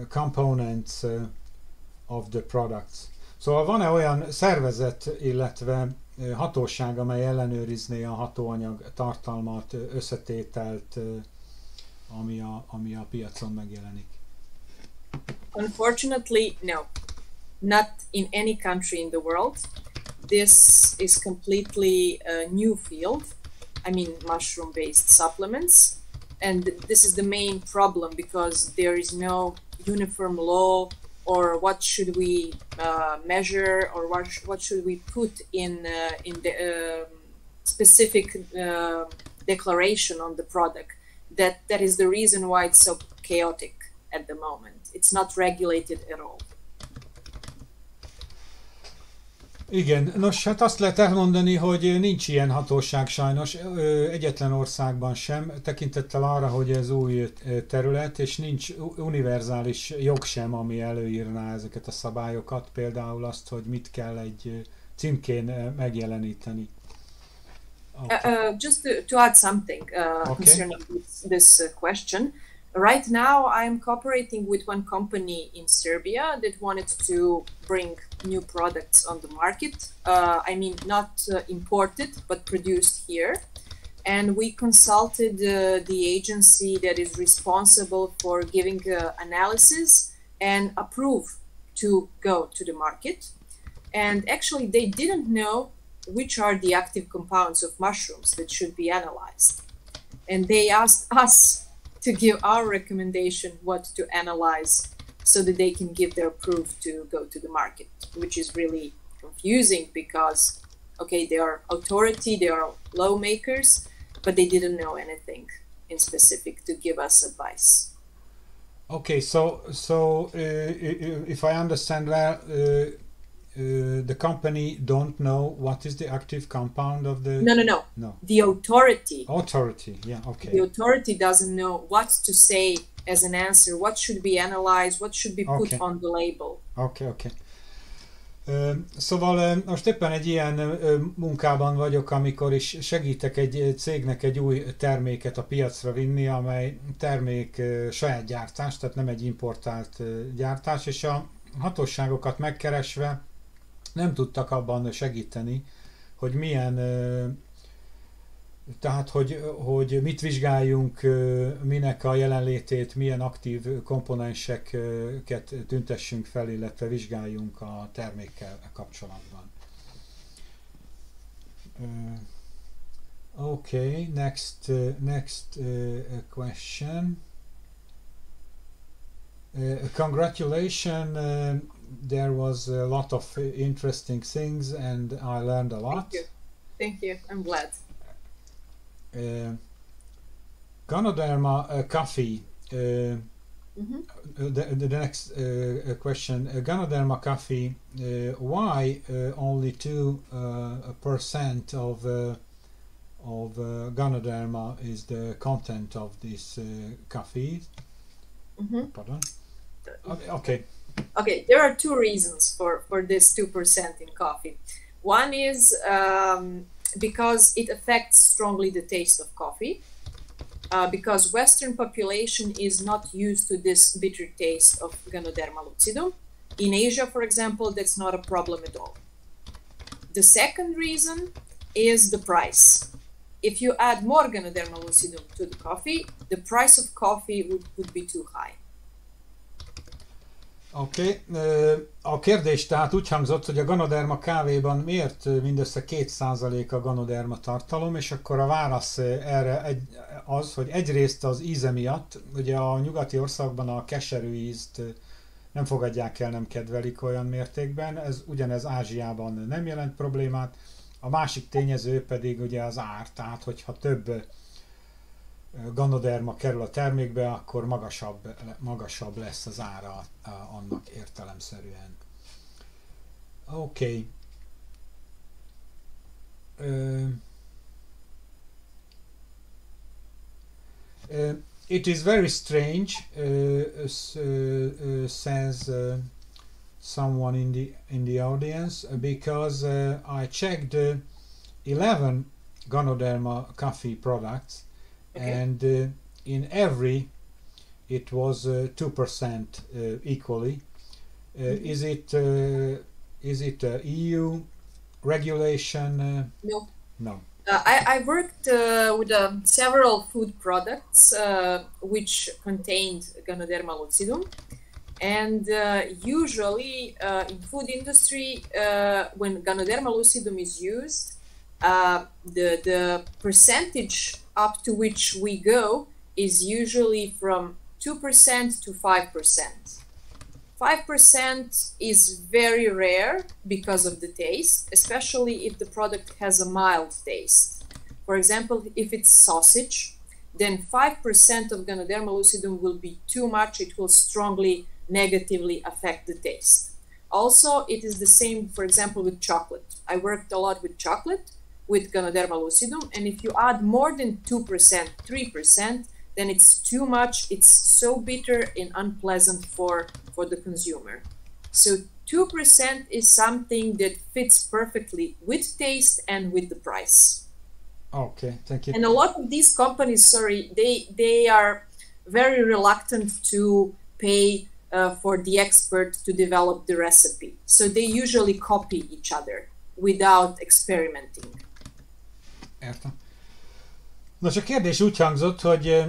Speaker 2: components of the products? Szóval van-e olyan szervezet, illetve hatóság, amely ellenőrizné a hatóanyag tartalmat, összetételt, ami a piacon megjelenik?
Speaker 1: Unfortunately, no. Not in any country in the world. This is completely a new field. I mean, mushroom-based supplements. And this is the main problem, because there is no uniform law, or what should we measure, or what should we put in the specific declaration on the product. That is the reason why it's so chaotic at the moment. It's not regulated at all.
Speaker 2: Igen, nos, hát azt lehet elmondani, hogy nincs ilyen hatóság sajnos, egyetlen országban sem, tekintettel arra, hogy ez új terület, és nincs univerzális jog sem, ami előírná ezeket a szabályokat, például azt, hogy mit kell egy címkén megjeleníteni.
Speaker 1: Okay. Just to add something concerning this question. Right now, I'm cooperating with one company in Serbia that wanted to bring new products on the market. I mean, not imported, but produced here. And we consulted the agency that is responsible for giving analysis and approve to go to the market. And actually, they didn't know which are the active compounds of mushrooms that should be analyzed. And they asked us to give our recommendation what to analyze so that they can give their proof to go to the market, which is really confusing because, okay, they are authority, they are lawmakers, but they didn't know anything in specific to give us advice.
Speaker 2: Okay, so if I understand well, the company don't know what is the active compound of the...
Speaker 1: No. The authority.
Speaker 2: Authority, yeah, okay.
Speaker 1: The authority doesn't know what to say as an answer, what should be analyzed, what should be put on the label.
Speaker 2: Okay. Szóval most éppen egy ilyen munkában vagyok, amikor is segítek egy cégnek egy új terméket a piacra vinni, amely termék saját gyártás, tehát nem egy importált gyártás, és a hatóságokat megkeresve nem tudtak abban segíteni, hogy milyen, tehát hogy mit vizsgáljunk, minek a jelenlétét, milyen aktív komponenseket tüntessünk fel, illetve vizsgáljunk a termékkel kapcsolatban. Okay, next question. Congratulations. There was a lot of interesting things and I learned a lot.
Speaker 1: Thank you. I'm glad.
Speaker 2: Ganoderma coffee. The next question. Ganoderma coffee. Why only 2% of Ganoderma is the content of this coffee? Pardon. Okay.
Speaker 1: Okay, there are two reasons for this 2% in coffee. One is because it affects strongly the taste of coffee, because Western population is not used to this bitter taste of Ganoderma lucidum. In Asia, for example, that's not a problem at all. The second reason is the price. If you add more Ganoderma lucidum to the coffee, the price of coffee would be too high.
Speaker 2: Oké. A kérdés tehát úgy hangzott, hogy a Ganoderma kávéban miért mindössze 2% a Ganoderma tartalom, és akkor a válasz erre az, hogy egyrészt az íze miatt, ugye a nyugati országban a keserű ízt nem fogadják el, nem kedvelik olyan mértékben, ugyanez Ázsiában nem jelent problémát, a másik tényező pedig ugye az ár, tehát hogyha több Ganoderma kerül a termékbe, akkor magasabb lesz az ára annak értelemszerűen. Okay. It is very strange, says someone in the audience, because I checked 11 Ganoderma coffee products. Okay. And in every, it was 2% equally. Is it EU regulation?
Speaker 1: No.
Speaker 2: No.
Speaker 1: I worked with several food products which contained Ganoderma lucidum, and usually in food industry, when Ganoderma lucidum is used, the percentage up to which we go is usually from 2% to 5%. 5% is very rare because of the taste, especially if the product has a mild taste. For example, if it's sausage, then 5% of Ganoderma lucidum will be too much. It will strongly negatively affect the taste. also it is the same, for example, with chocolate. I worked a lot with chocolate, with Ganoderma lucidum, and if you add more than 2%, 3%, then it's too much, it's so bitter and unpleasant for the consumer. So 2% is something that fits perfectly with taste and with the price.
Speaker 2: Okay, thank you.
Speaker 1: And a lot of these companies, sorry, they are very reluctant to pay for the expert to develop the recipe. So they usually copy each other without experimenting.
Speaker 2: Értem. Nos, a kérdés úgy hangzott, hogy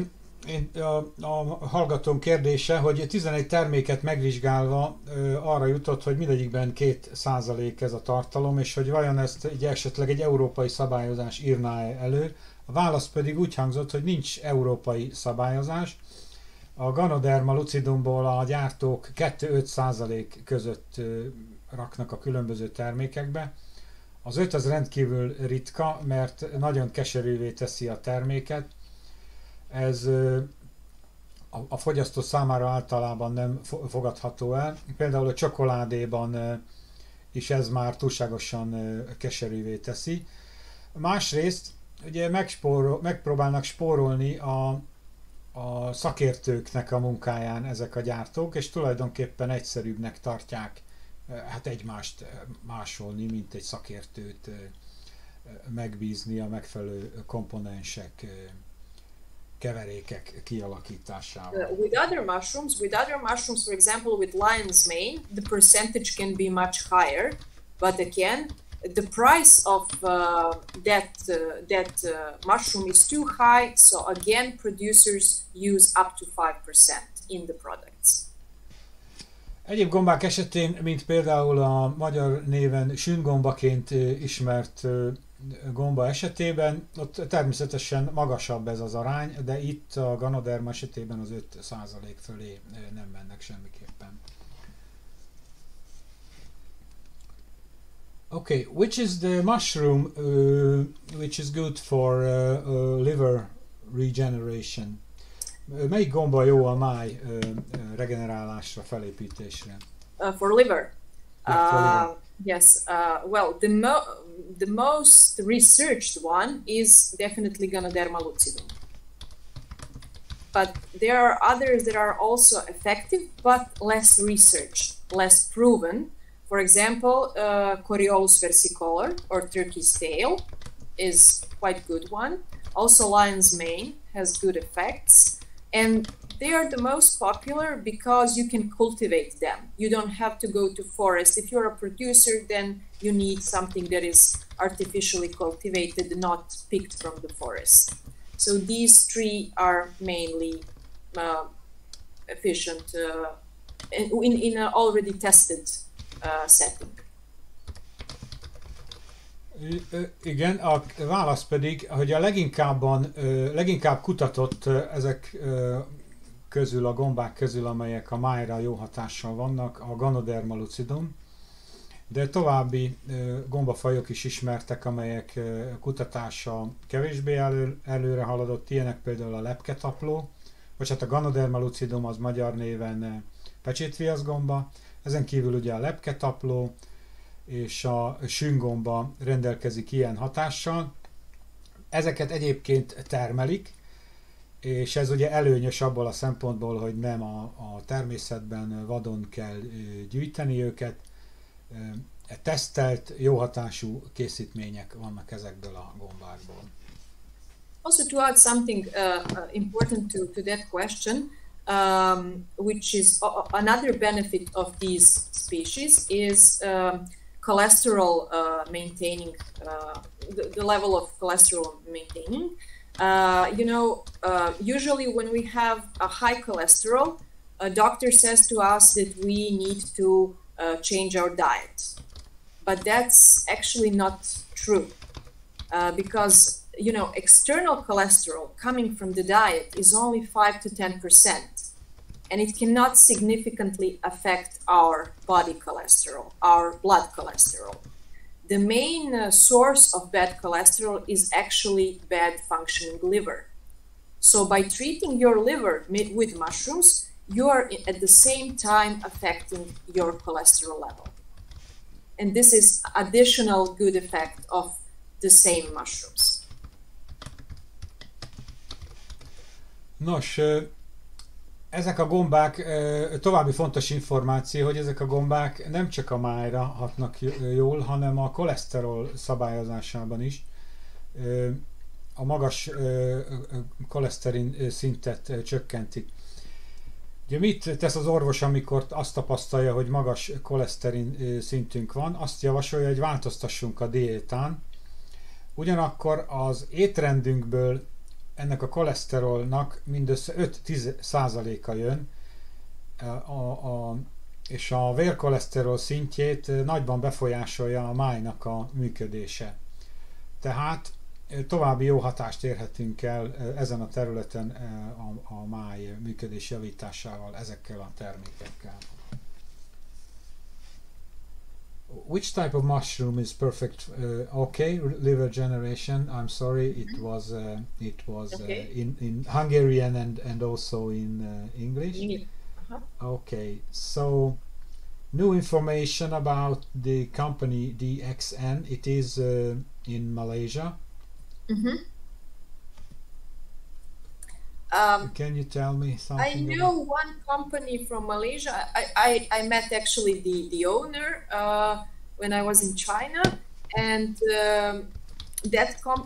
Speaker 2: a hallgatón kérdése, hogy 11 terméket megvizsgálva arra jutott, hogy mindegyikben 2% ez a tartalom, és hogy vajon ezt esetleg egy európai szabályozás írná elő. A válasz pedig úgy hangzott, hogy nincs európai szabályozás. A Ganoderma lucidumból a gyártók 2-5% között raknak a különböző termékekbe. Az 5 az rendkívül ritka, mert nagyon keserűvé teszi a terméket. Ez a fogyasztó számára általában nem fogadható el. Például a csokoládéban is ez már túlságosan keserűvé teszi. Másrészt ugye megpróbálnak spórolni a szakértőknek a munkáján ezek a gyártók, és tulajdonképpen egyszerűbbnek tartják hát egymást másolni, mint egy szakértőt megbízni a megfelelő komponensek, keverékek kialakításával.
Speaker 1: With other mushrooms, for example, with lion's mane, the percentage can be much higher, but again, the price of that mushroom is too high, so again, producers use up to 5% in the products.
Speaker 2: Egyéb gombák esetén, mint például a magyar néven sűngombaként ismert gomba esetében, ott természetesen magasabb ez az arány, de itt a Ganoderma esetében az 5% fölé nem mennek semmiképpen. Okay, which is the mushroom which is good for liver regeneration? Melyik gomba jó a máj regenerálásra, felépítésre?
Speaker 1: For liver?
Speaker 2: Yeah, for liver.
Speaker 1: Yes. Well, the most researched one is definitely Ganoderma lucidum. But there are others that are also effective, but less researched, less proven. For example, Coriolus versicolor, or turkey's tail, is quite good one. Also, lion's mane has good effects. And they are the most popular because you can cultivate them. You don't have to go to forest. If you're a producer, then you need something that is artificially cultivated, not picked from the forest. So these three are mainly efficient in an already tested setting.
Speaker 2: Igen, a válasz pedig, hogy a leginkább kutatott ezek közül, a gombák közül, amelyek a májra jó hatással vannak, a Ganoderma lucidum, de további gombafajok is ismertek, amelyek kutatása kevésbé előre haladott, ilyenek például a lepketapló, vagy hát a Ganoderma lucidum az magyar néven pecsétviaszgomba, ezen kívül ugye a lepketapló és a sűngomba rendelkezik ilyen hatással. Ezeket egyébként termelik, és ez ugye előnyös abból a szempontból, hogy nem a természetben vadon kell gyűjteni őket. Tesztelt, jó hatású készítmények vannak ezekből a gombákból.
Speaker 1: Also, to add something important to that question, which is another benefit of these species is cholesterol maintaining, the level of cholesterol maintaining. Usually when we have a high cholesterol, a doctor says to us that we need to change our diet. But that's actually not true because, external cholesterol coming from the diet is only 5 to 10%. And it cannot significantly affect our body cholesterol, our blood cholesterol. The main source of bad cholesterol is actually bad functioning liver. So by treating your liver with mushrooms, you are at the same time affecting your cholesterol level. And this is additional good effect of the same mushrooms.
Speaker 2: Nos, ezek a gombák, további fontos információ, hogy ezek a gombák nem csak a májra hatnak jól, hanem a koleszterol szabályozásában is. A magas koleszterin szintet csökkentik. Ugye mit tesz az orvos, amikor azt tapasztalja, hogy magas koleszterin szintünk van? Azt javasolja, hogy változtassunk a diétán. Ugyanakkor az étrendünkből ennek a koleszterolnak mindössze 5-10%-a jön, és a vérkoleszterol szintjét nagyban befolyásolja a májnak a működése. Tehát további jó hatást érhetünk el ezen a területen a máj működés javításával, ezekkel a termékekkel. Which type of mushroom is perfect? Okay, liver generation. I'm sorry, it was okay. In Hungarian and also in English. Okay, so new information about the company DXN. It is in Malaysia. Can you tell me something?
Speaker 1: I know one company from Malaysia. I met actually the owner when I was in China, and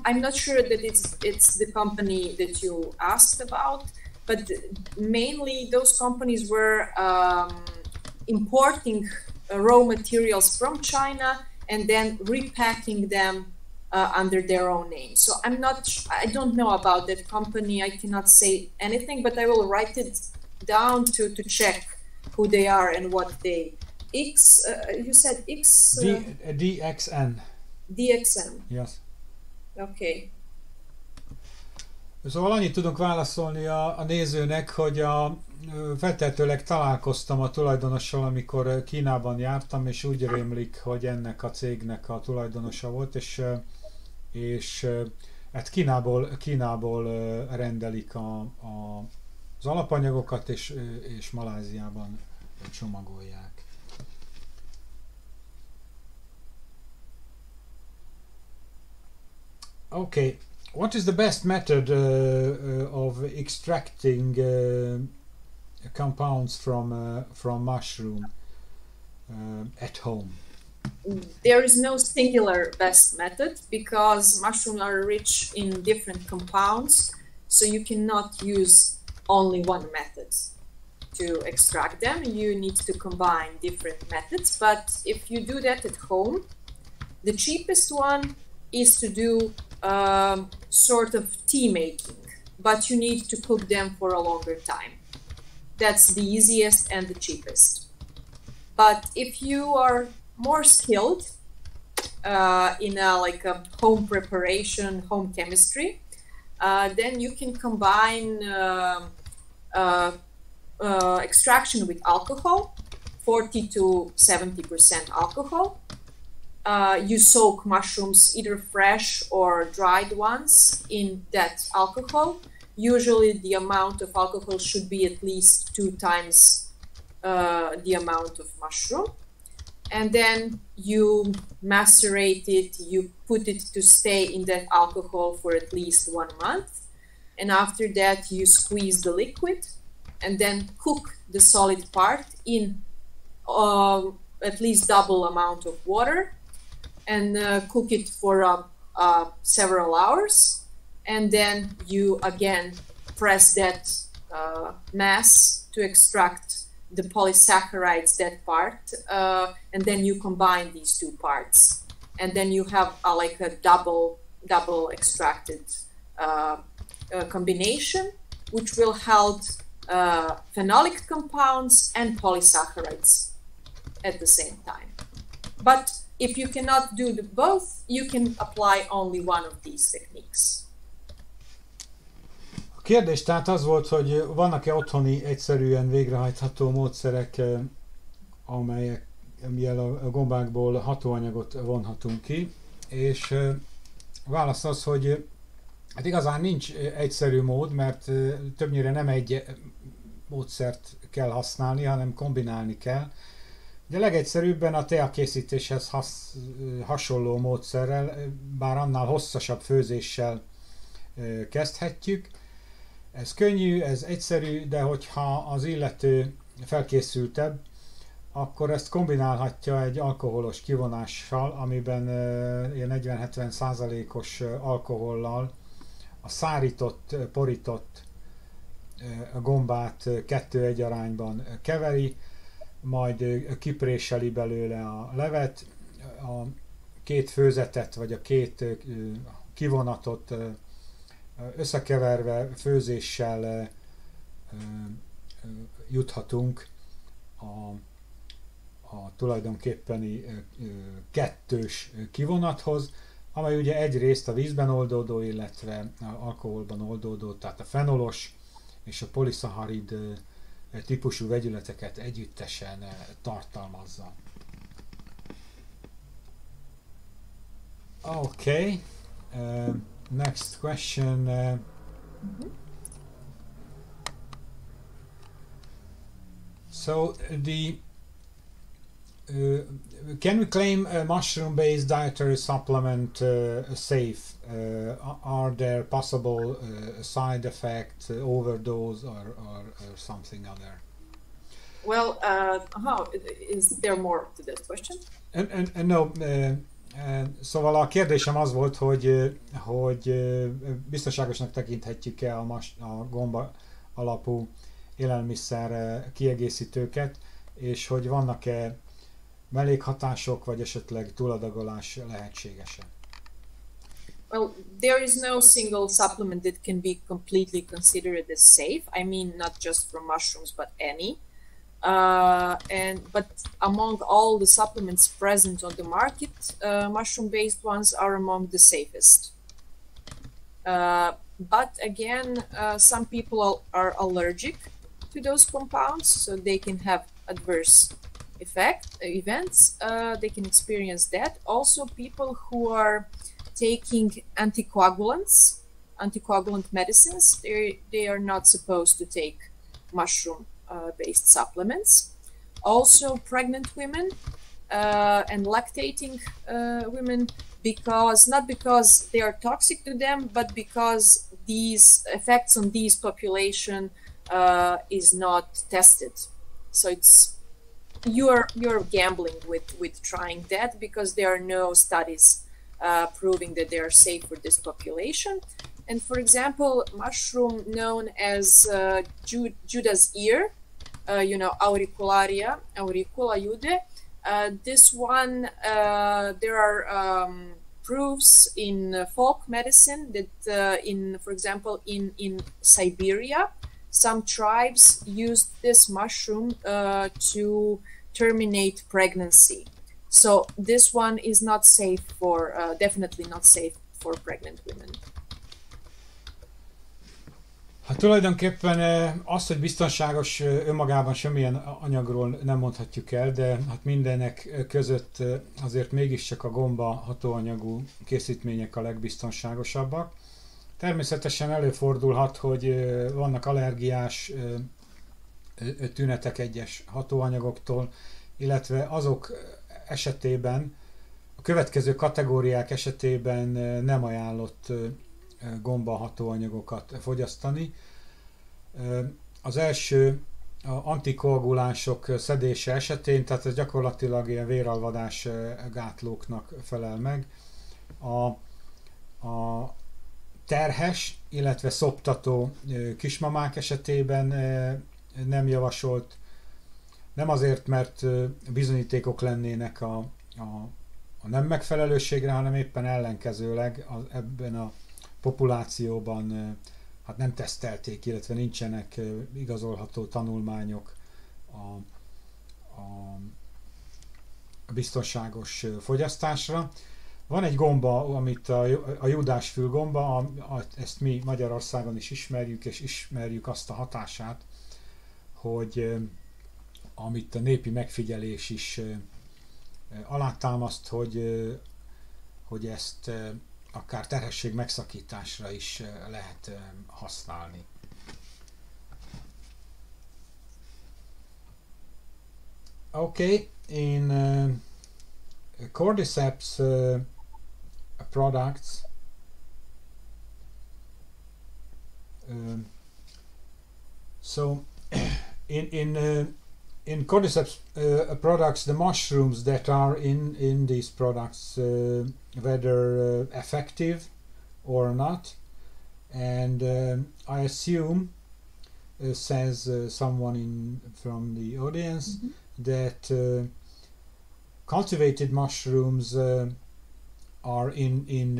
Speaker 1: I'm not sure that it's the company that you asked about, but mainly those companies were importing raw materials from China and then repacking them under their own name. So I don't know about that company. I cannot say anything, but I will write it down to check who they are and what they. You said X?
Speaker 2: DXN.
Speaker 1: DXN.
Speaker 2: Yes.
Speaker 1: Okay.
Speaker 2: Szóval annyit tudunk válaszolni a nézőnek, hogy feltehetőleg találkoztam a tulajdonossal, amikor Kínában jártam, és úgy rémlik, hogy ennek a cégnek a tulajdonosa volt, és hát Kínából rendelik az alapanyagokat, és Maláziában csomagolják. Okay, what is the best method of extracting compounds from mushroom at home?
Speaker 1: There is no singular best method because mushrooms are rich in different compounds, so you cannot use only one method to extract them. You need to combine different methods, but if you do that at home, the cheapest one is to do sort of tea making, but you need to cook them for a longer time. That's the easiest and the cheapest. But if you are more skilled in a home preparation, home chemistry, then you can combine extraction with alcohol, 40 to 70% alcohol. You soak mushrooms, either fresh or dried ones, in that alcohol. Usually the amount of alcohol should be at least 2 times the amount of mushroom. And then you macerate it, you put it to stay in that alcohol for at least 1 month. And after that you squeeze the liquid and then cook the solid part in at least double amount of water, and cook it for several hours, and then you again press that mass to extract the polysaccharides, that part, and then you combine these 2 parts, and then you have a double extracted combination, which will help phenolic compounds and polysaccharides at the same time. But if you cannot do both, you can apply only one of these techniques.
Speaker 2: A kérdés tehát az volt, hogy vannak-e otthoni egyszerűen végrehajtható módszerek, amelyekkel a gombákból hatóanyagot vonhatunk ki, és a válasz az, hogy hát igazán nincs egyszerű mód, mert többnyire nem egy módszert kell használni, hanem kombinálni kell. De legegyszerűbben a teakészítéshez hasonló módszerrel, bár annál hosszasabb főzéssel kezdhetjük. Ez könnyű, ez egyszerű, de hogyha az illető felkészültebb, akkor ezt kombinálhatja egy alkoholos kivonással, amiben ilyen 40-70%-os alkohollal a szárított, porított gombát 2:1 arányban keveri, majd kipréseli belőle a levet, a két főzetet vagy a két kivonatot összekeverve főzéssel juthatunk a tulajdonképpeni kettős kivonathoz, amely ugye egyrészt a vízben oldódó, illetve alkoholban oldódó, tehát a fenolos és a poliszaharid típusú vegyületeket együttesen tartalmazza. Okay, next question. So can we claim a mushroom-based dietary supplement safe? Are there possible side effects, overdose, or something other?
Speaker 1: Well, is there more to that question?
Speaker 2: No. Szóval a kérdésem az volt, hogy biztonságosnak tekinthetjük-e a gomba alapú élelmiszer kiegészítőket, és hogy vannak-e mellékhatások, vagy esetleg túladagolás lehetséges-e?
Speaker 1: Well, there is no single supplement that can be completely considered as safe. I mean, not just from mushrooms, but any. But among all the supplements present on the market, mushroom-based ones are among the safest. But again, some people are allergic to those compounds, so they can have adverse events. They can experience that. Also, people who are taking anticoagulant medicines, they are not supposed to take mushroom-based supplements. Also, pregnant women and lactating women, not because they are toxic to them, but because these effects on these population is not tested. So you're gambling with trying that, because there are no studies proving that they are safe for this population. And for example, mushroom known as Judas ear, Auricularia, Auricula jude. This one, there are proofs in folk medicine that, for example, in Siberia, some tribes used this mushroom to terminate pregnancy. So this one is not safe for, definitely not safe for pregnant women.
Speaker 2: Hát tulajdonképpen az, hogy biztonságos önmagában semmilyen anyagról nem mondhatjuk el, de hát mindenek között azért mégiscsak a gomba hatóanyagú készítmények a legbiztonságosabbak. Természetesen előfordulhat, hogy vannak allergiás tünetek egyes hatóanyagoktól, illetve azok esetében, a következő kategóriák esetében nem ajánlott gomba hatóanyagokat fogyasztani. Az első antikoagulánsok szedése esetén, tehát ez gyakorlatilag ilyen véralvadás gátlóknak felel meg. A terhes, illetve szoptató kismamák esetében nem javasolt, nem azért, mert bizonyítékok lennének a nem megfelelőségre, hanem éppen ellenkezőleg ebben a populációban hát nem tesztelték, illetve nincsenek igazolható tanulmányok a biztonságos fogyasztásra. Van egy gomba, amit a judásfülgomba, ezt mi Magyarországon is ismerjük, és ismerjük azt a hatását, hogy amit a népi megfigyelés is alátámaszt, hogy ezt akár terhesség megszakításra is lehet használni. Okay, in cordyceps products, so in cordyceps products, the mushrooms that are in these products, whether effective or not, and I assume, says someone from the audience, that cultivated mushrooms are in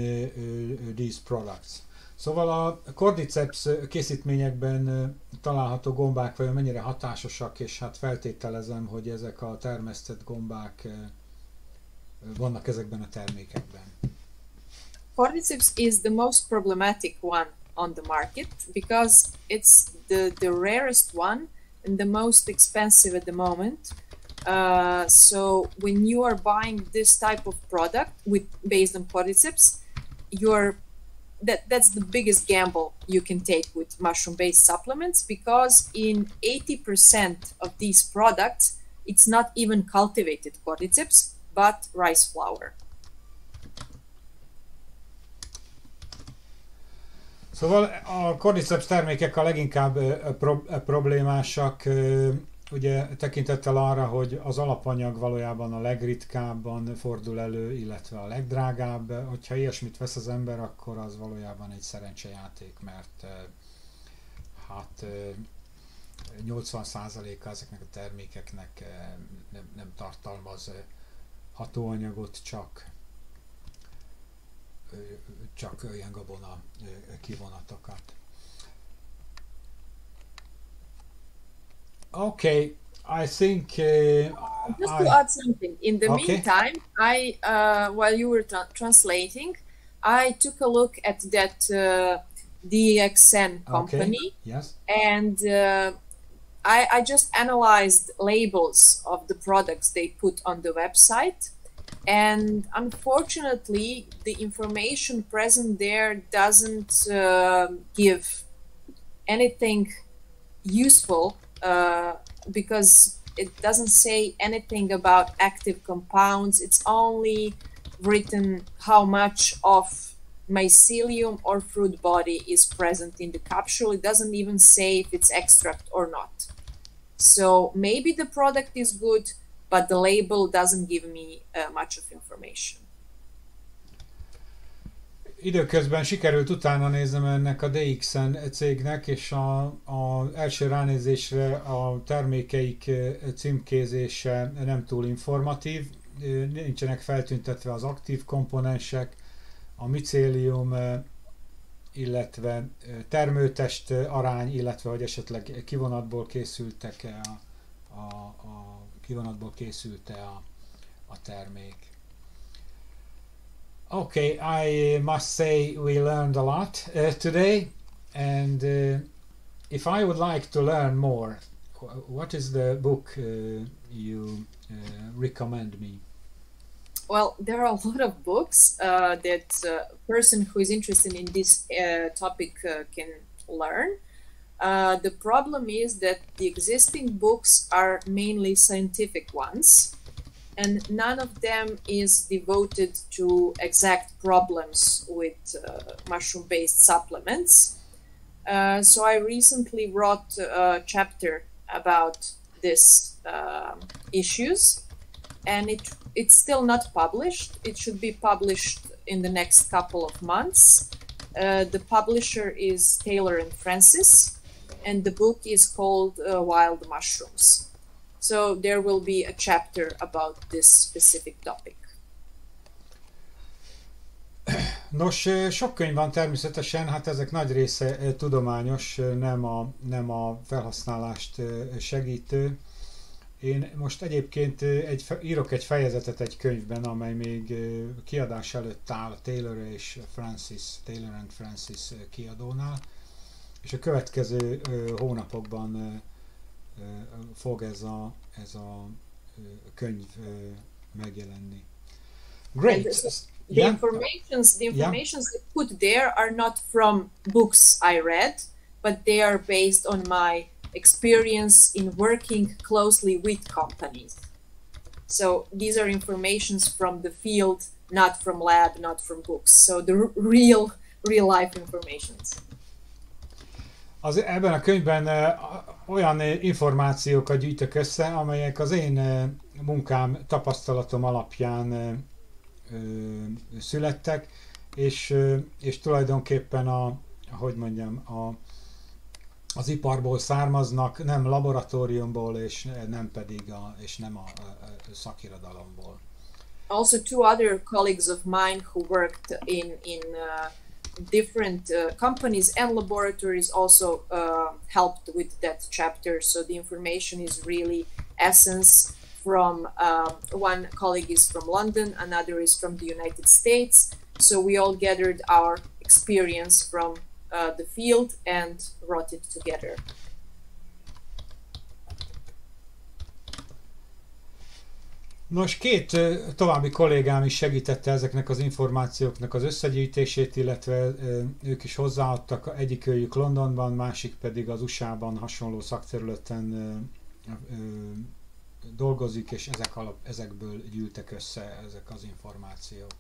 Speaker 2: these products. Szóval a cordyceps készítményekben található gombák vajon mennyire hatásosak, és hát feltételezem, hogy ezek a termesztett gombák vannak ezekben a termékekben.
Speaker 1: Cordyceps is the most problematic one on the market because it's the rarest one and the most expensive at the moment. So when you are buying this type of product based on cordyceps, that's the biggest gamble you can take with mushroom-based supplements, because in 80% of these products, it's not even cultivated cordyceps, but rice flour.
Speaker 2: Szóval a cordyceps termékek a leginkább problémásak, ugye tekintettel arra, hogy az alapanyag valójában a legritkábban fordul elő, illetve a legdrágább. Hogyha ilyesmit vesz az ember, akkor az valójában egy szerencsejáték, mert hát 80%-a ezeknek a termékeknek nem tartalmaz hatóanyagot, csak ilyen gabona kivonatokat. Okay, I think
Speaker 1: just to add something. In the meantime, while you were translating, I took a look at that DXN company.
Speaker 2: Okay. Yes.
Speaker 1: And I just analyzed labels of the products they put on the website. And unfortunately, the information present there doesn't give anything useful, because it doesn't say anything about active compounds. It's only written how much of mycelium or fruit body is present in the capsule. It doesn't even say if it's extract or not. So maybe the product is good, but the label doesn't give me much of information.
Speaker 2: Időközben sikerült utána néznem ennek a DXN cégnek, és az első ránézésre a termékeik címkézése nem túl informatív. Nincsenek feltüntetve az aktív komponensek, a micélium, illetve termőtest arány, illetve hogy esetleg kivonatból készültek-e kivonatból készült-e a termék. Okay, I must say we learned a lot today, and if I would like to learn more, what is the book you recommend me?
Speaker 1: Well, there are a lot of books that a person who is interested in this topic can learn. The problem is that the existing books are mainly scientific ones, and none of them is devoted to exact problems with mushroom-based supplements. So I recently wrote a chapter about these issues, and it's still not published. It should be published in the next couple of months. The publisher is Taylor and Francis, and the book is called Wild Mushrooms. So there will be a chapter about this specific topic.
Speaker 2: Nos, sok könyv van természetesen, hát ezek nagy része tudományos, nem a felhasználást segítő. Én most egyébként írok egy fejezetet egy könyvben, amely még kiadás előtt áll Taylor and Francis kiadónál, és a következő hónapokban fog ez a könyv megjelenni. Great.
Speaker 1: The informations that put there are not from books I read, but they are based on my experience in working closely with companies. So these are informations from the field, not from lab, not from books. So the real life informations.
Speaker 2: Ebben a könyvben olyan információkat gyűjtök össze, amelyek az én munkám, tapasztalatom alapján születtek, és tulajdonképpen az iparból származnak, nem laboratóriumból, és nem a szakirodalomból.
Speaker 1: Also, two other colleagues of mine who worked in different companies and laboratories also helped with that chapter. So the information is really essence from one colleague is from London, another is from the United States. So we all gathered our experience from the field and wrote it together.
Speaker 2: Nos, két további kollégám is segítette ezeknek az információknak az összegyűjtését, illetve ők is hozzáadtak, egyikőjük Londonban, másik pedig az USA-ban hasonló szakterületen dolgozik, és ezekből gyűltek össze ezek az információk.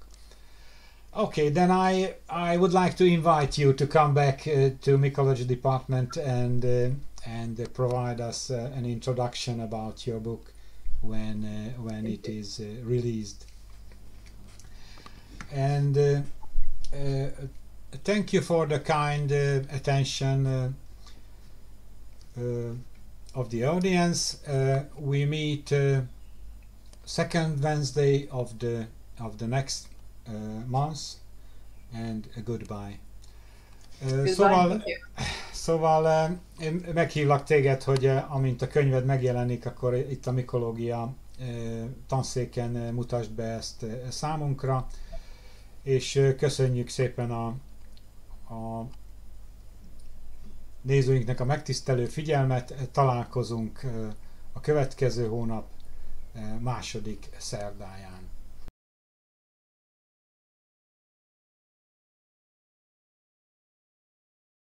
Speaker 2: Okay, then I would like to invite you to come back to Mycology Department and provide us an introduction about your book when it is released. And thank you for the kind attention of the audience. We meet second Wednesday of the next month, and goodbye. Szóval én meghívlak téged, hogy amint a könyved megjelenik, akkor itt a Mikológia Tanszéken mutasd be ezt számunkra, és köszönjük szépen a nézőinknek a megtisztelő figyelmet. Találkozunk a következő hónap második szerdáján.